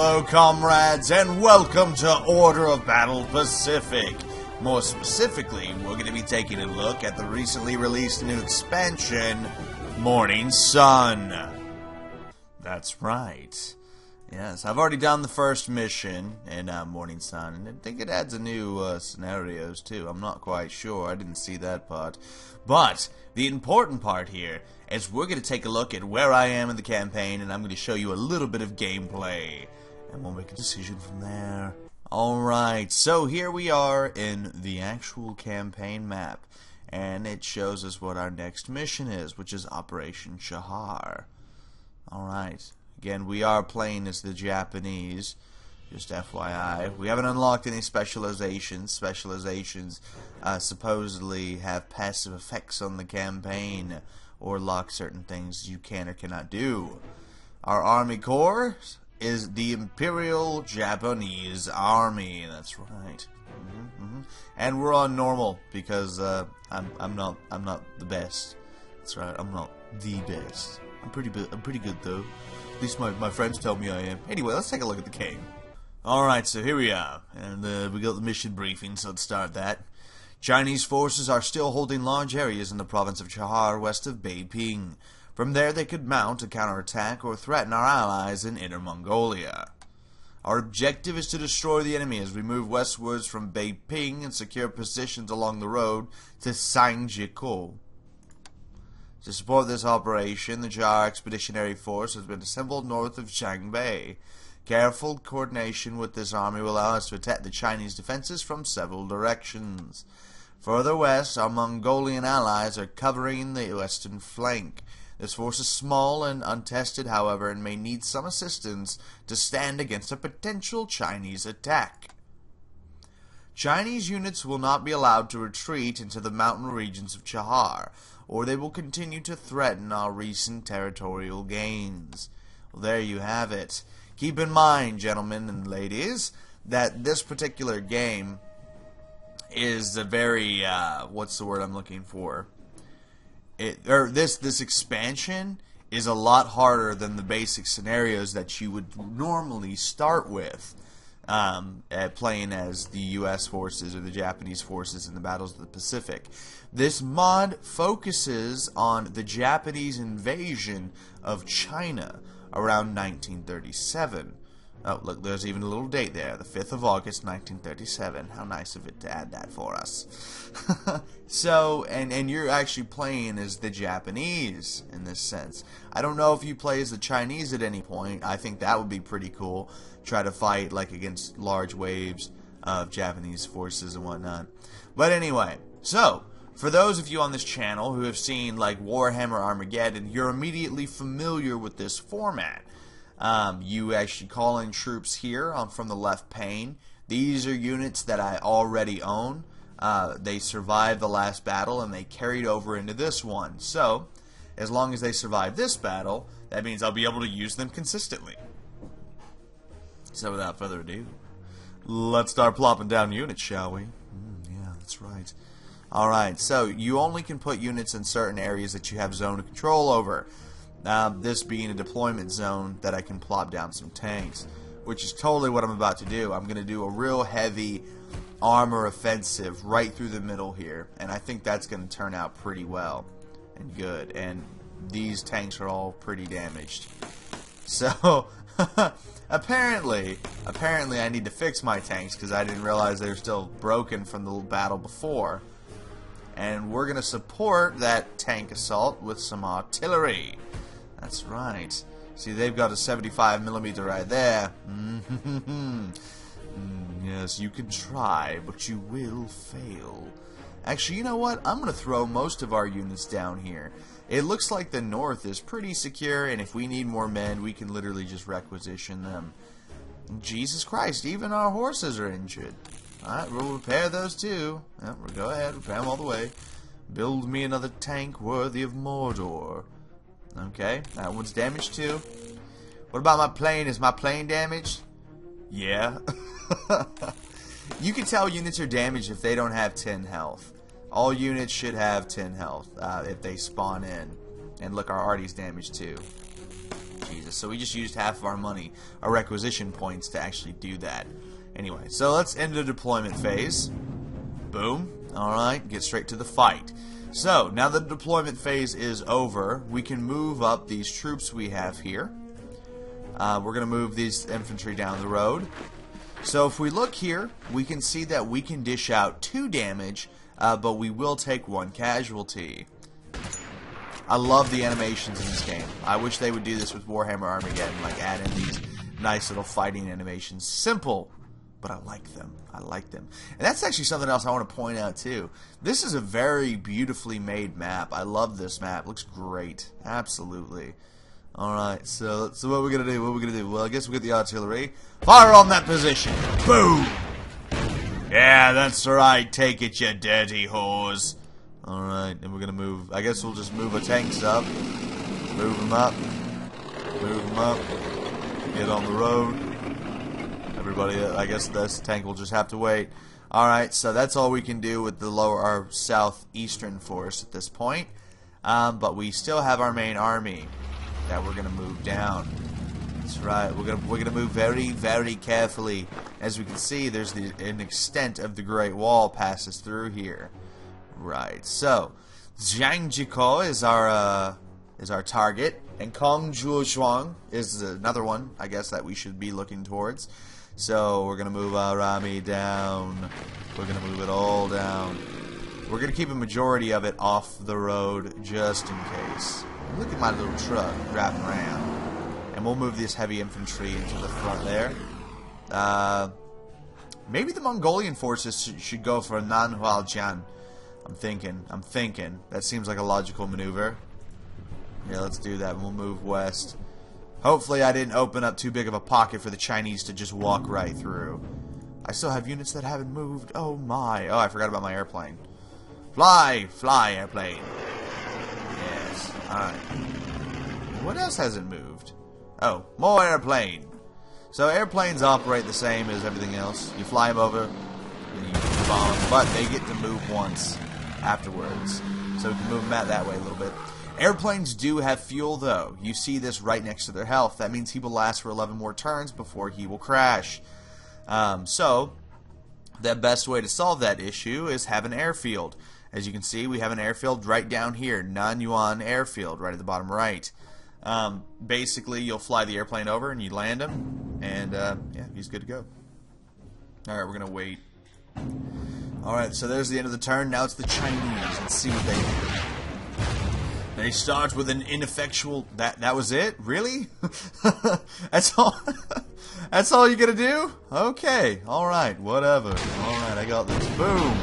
Hello, comrades, and welcome to Order of Battle Pacific. More specifically, we're going to be taking a look at the recently released new expansion, Morning Sun. That's right. Yes, I've already done the first mission in Morning Sun, and I think it adds a new scenarios too. I'm not quite sure. I didn't see that part. But the important part here is we're going to take a look at where I am in the campaign, and I'm going to show you a little bit of gameplay, and we'll make a decision from there. Alright, so here we are in the actual campaign map, and it shows us what our next mission is, which is Operation Chahar. Alright, again, we are playing as the Japanese, just FYI. We haven't unlocked any specializations. Specializations supposedly have passive effects on the campaign, or lock certain things you can or cannot do. Our Army Corps is the Imperial Japanese Army. That's right. And we're on normal because I'm not the best. That's right. I'm not the best. I'm pretty good though. At least my friends tell me I am. Anyway, let's take a look at the game. Alright, so here we are, and we got the mission briefing, so let's start that. Chinese forces are still holding large areas in the province of Chahar west of Beiping. From there they could mount a counterattack or threaten our allies in Inner Mongolia. Our objective is to destroy the enemy as we move westwards from Beiping and secure positions along the road to Sanjikou. To support this operation, the Chahar Expeditionary Force has been assembled north of Shangbei. Careful coordination with this army will allow us to attack the Chinese defenses from several directions. Further west, our Mongolian allies are covering the western flank. This force is small and untested, however, and may need some assistance to stand against a potential Chinese attack. Chinese units will not be allowed to retreat into the mountain regions of Chahar, or they will continue to threaten our recent territorial gains. Well, there you have it. Keep in mind, gentlemen and ladies, that this particular game is a very, what's the word I'm looking for? This expansion is a lot harder than the basic scenarios that you would normally start with playing as the U.S. forces or the Japanese forces in the battles of the Pacific. This mod focuses on the Japanese invasion of China around 1937. Oh, look, there's even a little date there, the 5th of August, 1937. How nice of it to add that for us. So, and you're actually playing as the Japanese in this sense. I don't know if you play as the Chinese at any point. I think that would be pretty cool. Try to fight like against large waves of Japanese forces and whatnot. But anyway, so for those of you on this channel who have seen like Warhammer Armageddon, you're immediately familiar with this format. You actually call in troops here from the left pane. These are units that I already own. They survived the last battle and they carried over into this one. So, as long as they survive this battle, that means I'll be able to use them consistently. So without further ado, let's start plopping down units, shall we? Yeah, that's right. Alright, so you only can put units in certain areas that you have zone of control over. This being a deployment zone that I can plop down some tanks, which is totally what I'm about to do. I'm going to do a real heavy armor offensive right through the middle here, and I think that's going to turn out pretty well and good, and these tanks are all pretty damaged. So, apparently I need to fix my tanks because I didn't realize they were still broken from the battle before. And we're going to support that tank assault with some artillery. That's right. See, they've got a 75mm right there. Yes, you can try, but you will fail. Actually, you know what? I'm going to throw most of our units down here. It looks like the north is pretty secure, and if we need more men, we can literally just requisition them. Jesus Christ, even our horses are injured. Alright, we'll repair those too. Yep, we'll go ahead, repair them all the way. Build me another tank worthy of Mordor. Okay, that one's damaged too. What about my plane? Is my plane damaged? Yeah. You can tell units are damaged if they don't have 10 health. All units should have 10 health if they spawn in. And look, our arty's damaged too. Jesus, so we just used half of our money, our requisition points, to actually do that. Anyway, so let's end the deployment phase. Boom. Alright, get straight to the fight. So, now that the deployment phase is over, we can move up these troops we have here. We're going to move these infantry down the road. So if we look here, we can see that we can dish out 2 damage, but we will take 1 casualty. I love the animations in this game. I wish they would do this with Warhammer Armageddon, like add in these nice little fighting animations. Simple, but I like them. I like them. And that's actually something else I want to point out too. This is a very beautifully made map. I love this map. It looks great. Absolutely. Alright, so what we're gonna do? What we're gonna do? Well, I guess we'll get the artillery. Fire on that position! Boom! Yeah, that's right. Take it, you dirty whores. Alright, and we're gonna move. I guess we'll just move our tanks up. Move them up. Move them up. Get on the road. Everybody, I guess this tank will just have to wait. Alright, so that's all we can do with the our southeastern force at this point. But we still have our main army that we're gonna move down. That's right. We're gonna move very, very carefully. As we can see, there's an extent of the Great Wall passes through here. Right. So, Zhangjikou is our target, and Kongzhuozhuang is another one, I guess, that we should be looking towards. So we're gonna move our army down. We're gonna move it all down. We're gonna keep a majority of it off the road just in case. Look at my little truck wrapping around. And we'll move this heavy infantry into the front there. Maybe the Mongolian forces should go for Nanhualjian. I'm thinking. That seems like a logical maneuver. Yeah, let's do that. We'll move west. Hopefully I didn't open up too big of a pocket for the Chinese to just walk right through. I still have units that haven't moved. Oh my. Oh, I forgot about my airplane. Fly! Fly, airplane. Yes. Alright. What else hasn't moved? Oh, more airplane. So airplanes operate the same as everything else. You fly them over, and you bomb them, but they get to move once afterwards. So we can move them out that way a little bit. Airplanes do have fuel, though. You see this right next to their health. That means he will last for 11 more turns before he will crash. So, the best way to solve that issue is have an airfield. As you can see, we have an airfield right down here. Nanyuan Airfield, right at the bottom right. Basically, you'll fly the airplane over and you land him, and yeah, he's good to go. Alright, we're going to wait. Alright, so there's the end of the turn. Now it's the Chinese. Let's see what they do. They start with an ineffectual... That was it? Really? That's all? That's all you're gonna do? Okay. Alright. Whatever. Alright, I got this. Boom.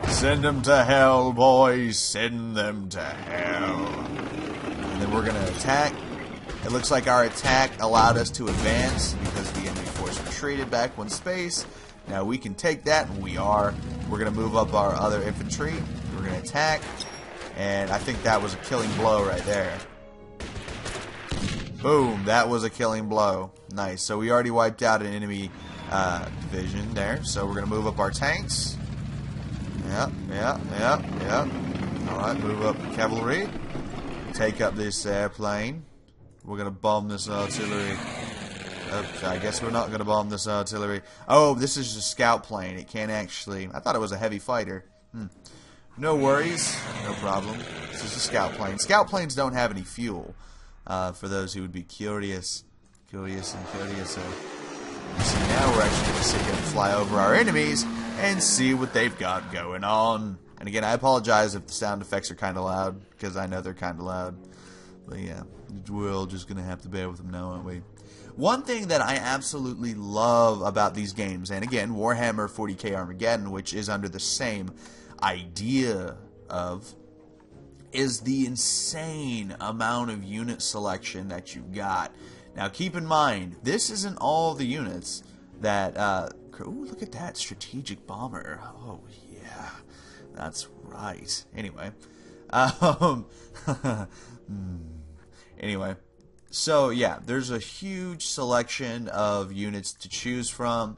Send them to hell, boys. Send them to hell. And then we're gonna attack. It looks like our attack allowed us to advance because the enemy force retreated back one space. Now we can take that, and we are. We're gonna move up our other infantry. We're gonna attack. And I think that was a killing blow right there. Boom, that was a killing blow. Nice. So we already wiped out an enemy division there. So we're going to move up our tanks. Yep. Alright, move up cavalry. Take up this airplane. We're going to bomb this artillery. Oops, I guess we're not going to bomb this artillery. Oh, this is a scout plane. It can't actually... I thought it was a heavy fighter. No worries, no problem. This is a scout plane. Scout planes don't have any fuel, for those who would be curious. So, you see, now we're actually going to sit here and fly over our enemies and see what they've got going on. And again, I apologize if the sound effects are kind of loud, because I know they're kind of loud. But yeah, we're all just going to have to bear with them now, aren't we? One thing that I absolutely love about these games, and again, Warhammer 40k Armageddon, which is under the same idea of, is the insane amount of unit selection that you've got. Now keep in mind, this isn't all the units that ooh, look at that strategic bomber. Oh yeah, that's right. Anyway, anyway, so yeah, there's a huge selection of units to choose from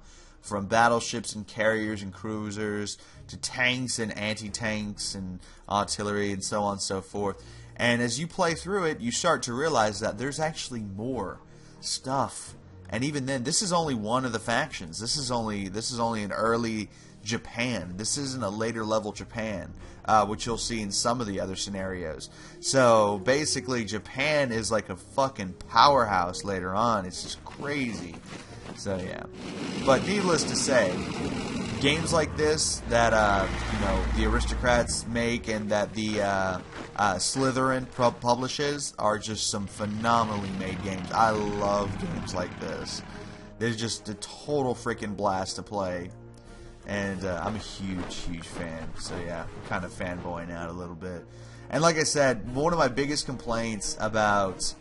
battleships and carriers and cruisers to tanks and anti-tanks and artillery and so on and so forth. And as you play through it, you start to realize that there's actually more stuff. And even then, this is only one of the factions. This is only an early Japan. This isn't a later level Japan, which you'll see in some of the other scenarios. So basically, Japan is like a fucking powerhouse later on. It's just crazy. So yeah. But needless to say, games like this that you know, the aristocrats make and that the Slytherin publishes are just some phenomenally made games. I love games like this. They're just a total freaking blast to play. And I'm a huge fan. So yeah, I'm kind of fanboying out a little bit. And like I said, one of my biggest complaints about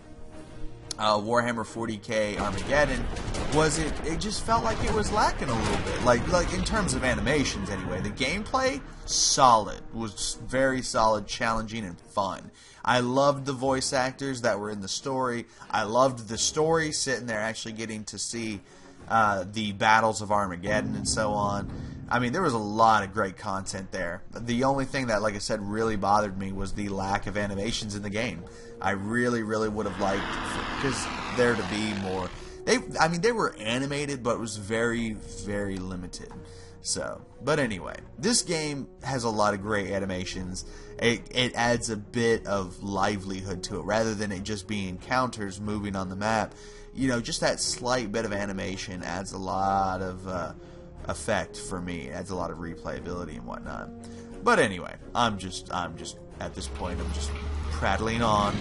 Warhammer 40k Armageddon was it just felt like it was lacking a little bit. Like in terms of animations anyway. The gameplay, solid. Was very solid, challenging, and fun. I loved the voice actors that were in the story. I loved the story, sitting there actually getting to see the battles of Armageddon and so on. I mean, there was a lot of great content there. The only thing that, like I said, really bothered me was the lack of animations in the game. I really would have liked because there to be more. They were animated, but it was very limited. So, but anyway, this game has a lot of great animations. It adds a bit of livelihood to it rather than it just being counters moving on the map. You know, just that slight bit of animation adds a lot of effect for me. It adds a lot of replayability and whatnot. But anyway, I'm just at this point, I'm just prattling on.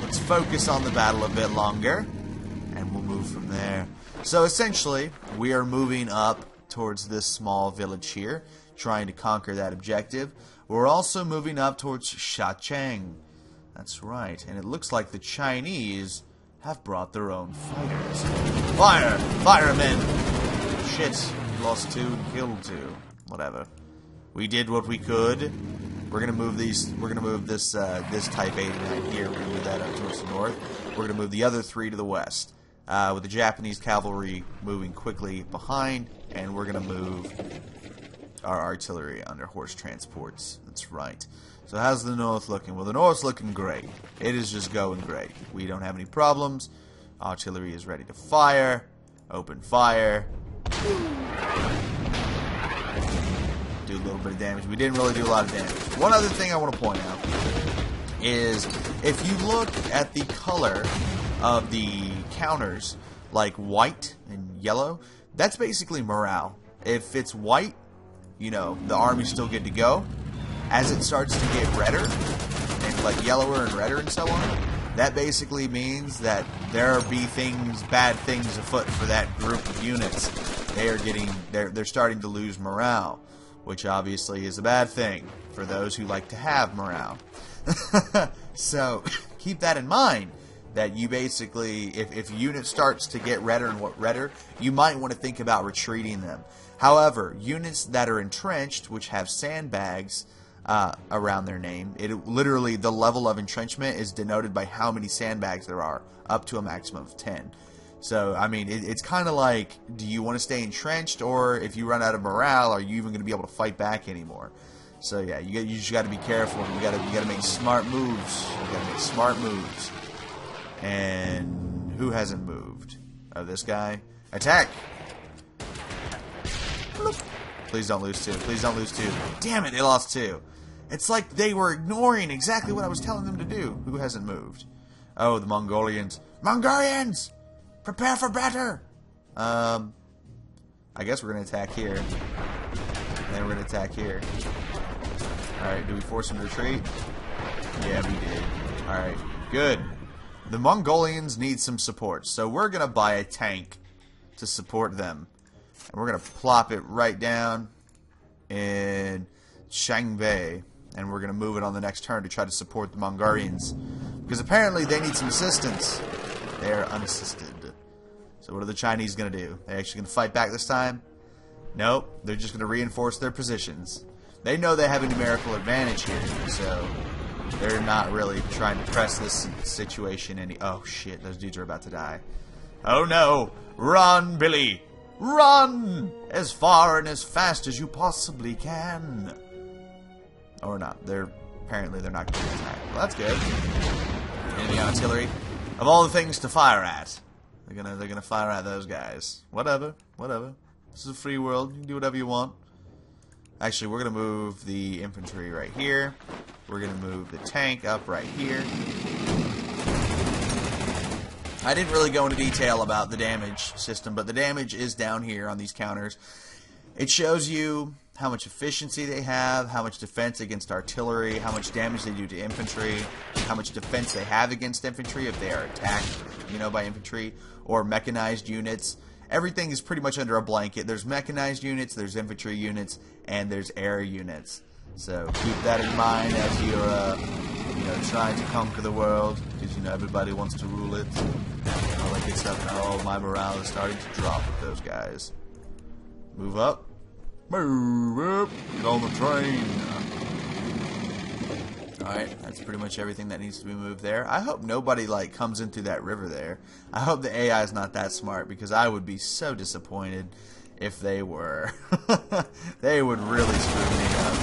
Let's focus on the battle a bit longer, and we'll move from there. So essentially, we are moving up towards this small village here, trying to conquer that objective. We're also moving up towards Shacheng. That's right, and it looks like the Chinese have brought their own fighters. Fire! Firemen! Shit, lost 2 and killed 2. Whatever. We did what we could. We're gonna move these. We're gonna move this this Type 89 here. We're gonna move that up towards the north. We're gonna move the other 3 to the west, with the Japanese cavalry moving quickly behind, and we're gonna move our artillery under horse transports. That's right. So how's the north looking? Well, the north's looking great. It is just going great. We don't have any problems. Artillery is ready to fire. Open fire. Do a little bit of damage. We didn't really do a lot of damage. One other thing I want to point out is if you look at the color of the counters, like white and yellow, that's basically morale. If it's white, you know, the army's still good to go. As it starts to get redder, and like yellower and redder and so on, that basically means that there be bad things afoot for that group of units. They're starting to lose morale, which obviously is a bad thing for those who like to have morale. So keep that in mind. That you basically, if a unit starts to get redder and redder, you might want to think about retreating them. However, units that are entrenched, which have sandbags around their name, literally the level of entrenchment is denoted by how many sandbags there are, up to a maximum of 10. So, I mean, it's kind of like, do you want to stay entrenched, or if you run out of morale, are you even going to be able to fight back anymore? So yeah, you just got to be careful. You got to make smart moves. You got to make smart moves. And who hasn't moved? Oh, this guy. Attack! Please don't lose 2. Please don't lose 2. Damn it, they lost 2. It's like they were ignoring exactly what I was telling them to do. Who hasn't moved? Oh, the Mongolians. Mongolians! Prepare for battle! I guess we're going to attack here. And then we're going to attack here. Alright, do we force them to retreat? Yeah, we did. Alright, good. The Mongolians need some support, so we're going to buy a tank to support them. And we're going to plop it right down in Shangbei. And we're going to move it on the next turn to try to support the Mongolians. Because apparently they need some assistance. They are unassisted. So what are the Chinese going to do? They actually going to fight back this time? Nope. They're just going to reinforce their positions. They know they have a numerical advantage here, so they're not really trying to press this situation any... Oh, shit. Those dudes are about to die. Oh, no. Run, Billy. Run! As far and as fast as you possibly can. Or not. They're apparently they're not going to attack. Well, that's good. Enemy artillery. Of all the things to fire at, they're gonna fire at those guys. Whatever. This is a free world. You can do whatever you want. Actually, we're gonna move the infantry right here. We're gonna move the tank up right here. I didn't really go into detail about the damage system, but the damage is down here on these counters. It shows you how much efficiency they have, how much defense against artillery, how much damage they do to infantry, how much defense they have against infantry if they are attacked, by infantry, or mechanized units. Everything is pretty much under a blanket. There's mechanized units, there's infantry units, and there's air units. So keep that in mind as you're trying to conquer the world, because everybody wants to rule it. All that good stuff. Oh, my morale is starting to drop with those guys. Move up. Move up. Get on the train. Alright, that's pretty much everything that needs to be moved there. I hope nobody, comes in through that river there. I hope the AI is not that smart, because I would be so disappointed if they were. They would really screw me up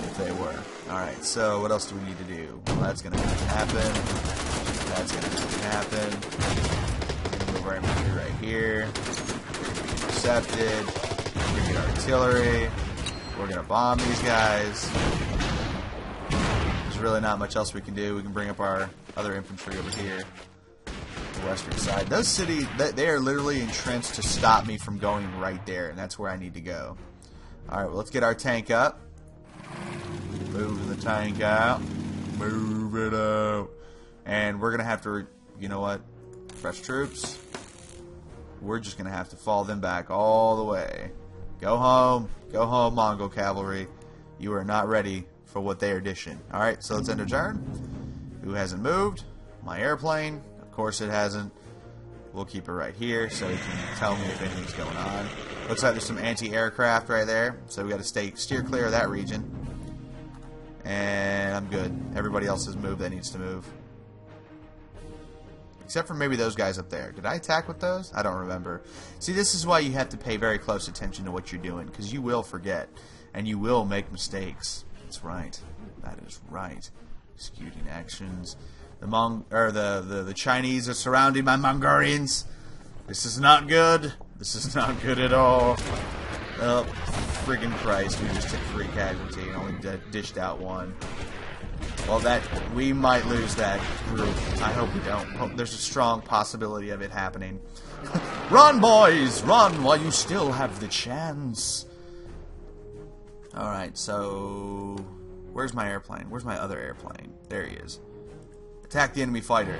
if they were. Alright, so what else do we need to do? Well, that's going to happen. That's going to happen. We're going to move our infantry right here. Intercepted. We're going to get artillery. We're going to bomb these guys. There's really not much else we can do. We can bring up our other infantry over here. The western side. Those cities, they are literally entrenched to stop me from going right there, and that's where I need to go. Alright, well, let's get our tank up. Moving the tank out. Move it out. And we're going to have to, fresh troops. We're just going to have to fall them back all the way. Go home. Go home, Mongol cavalry. You are not ready for what they are dishing. Alright, so let's end our turn. Who hasn't moved? My airplane. Of course it hasn't. We'll keep it right here so it can tell me if anything's going on. Looks like there's some anti-aircraft right there, so we got to steer clear of that region. And I'm good. Everybody else has moved that needs to move. Except for maybe those guys up there. Did I attack with those? I don't remember. See, this is why you have to pay very close attention to what you're doing, because you will forget, and you will make mistakes. That's right. That is right. Executing actions. The Chinese are surrounding my Mongolians. This is not good. This is not good at all. Oh, friggin' Christ! We just took 3 casualty and only dished out 1. Well, we might lose that group. I hope we don't. There's a strong possibility of it happening. Run, boys! Run while you still have the chance. Alright, so... Where's my airplane? Where's my other airplane? There he is. Attack the enemy fighter.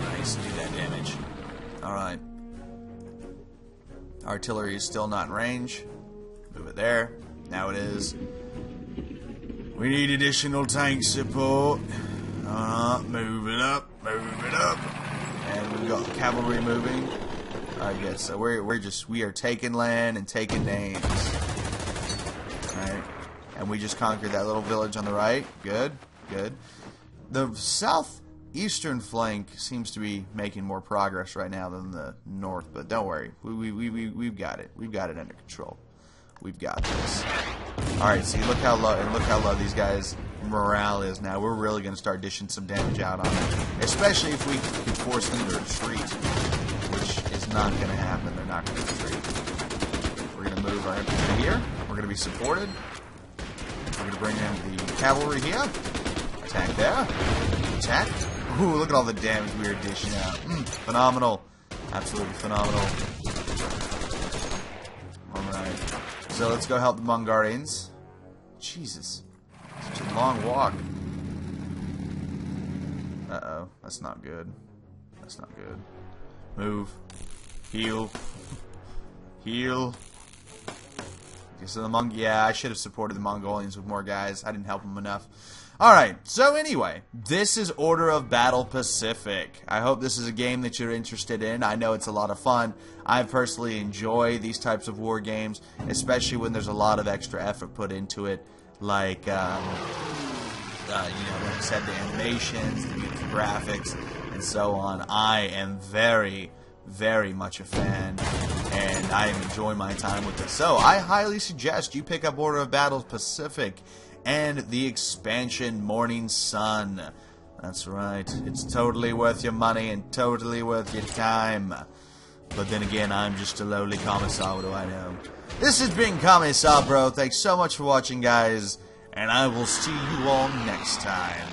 Nice, do that damage. Alright. Artillery is still not in range. Move it there. Now it is. We need additional tank support. Move it up. Move it up. And we've got cavalry moving. I guess so. We are taking land and taking names. Alright. And we just conquered that little village on the right. Good. Good. The southeastern flank seems to be making more progress right now than the north, but don't worry. We've got it. We've got it under control. We've got this. Alright, see, look how low these guys' morale is now. We're really going to start dishing some damage out on them. Especially if we can force them to retreat. Which is not going to happen. They're not going to retreat. We're going to move our infantry here. We're going to be supported. We're going to bring in the cavalry here. Attack there. Attack. Ooh, look at all the damage we are dishing out. Phenomenal. Absolutely phenomenal. Alright. So let's go help the Mongolians. Jesus. Such a long walk. Uh-oh. That's not good. That's not good. Move. Heal. Heal. Okay, so yeah, I should have supported the Mongolians with more guys. I didn't help them enough. Alright, so anyway, this is Order of Battle Pacific. I hope this is a game that you're interested in. I know it's a lot of fun. I personally enjoy these types of war games, especially when there's a lot of extra effort put into it, like, like I said, the animations, the graphics, and so on. I am very, very much a fan and I am enjoying my time with it. So I highly suggest you pick up Order of Battle Pacific and the expansion Morning Sun. That's right, it's totally worth your money and totally worth your time. But then again, I'm just a lowly Commissar, what do I know? This has been Commissar, bro. Thanks so much for watching, guys, and I will see you all next time.